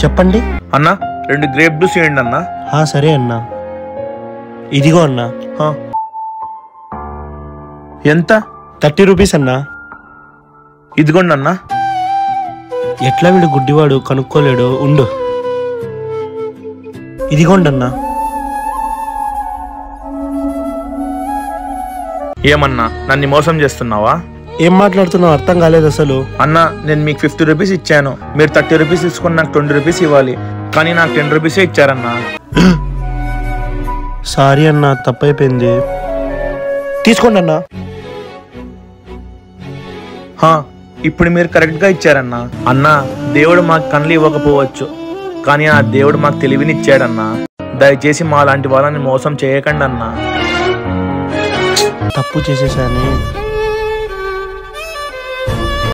చెప్పండి అన్నా 2 grape juice ఇవ్వండి అన్నా. సరే అన్నా. ఇదిగో అన్నా. ఎంత? 30 రూపీస్ అన్నా. ఇదిగోండి అన్నా. ఎట్లా వీడు గుడ్డివాడు కనుక్కోలేడు, ఉండు. ఇదిగోండి అన్నా. ఏమన్నా నన్ను మోసం చేస్తున్నావా? ఏం మాట్లాడుతున్నావు, అర్థం కాలేదు అసలు. అన్నా నేను మీకు 50 రూపీస్ ఇచ్చాను, మీరు 30 రూపీస్ తీసుకుని నాకు 20 రూపీస్ ఇవ్వాలి, కానీ నాకు 10 రూపీసే ఇచ్చారన్నా. సారీ అన్నా, తప్పైపోయింది. తీసుకోండి అన్నా. ఇప్పుడు మీరు కరెక్ట్ గా ఇచ్చారన్నా. అన్నా దేవుడు మాకు కళ్ళు ఇవ్వకపోవచ్చు, కానీ ఆ దేవుడు మాకు తెలివినిచ్చాడన్నా. దయచేసి మా లాంటి వాళ్ళని మోసం చేయకండి అన్నా. తప్పు చేసేసాను.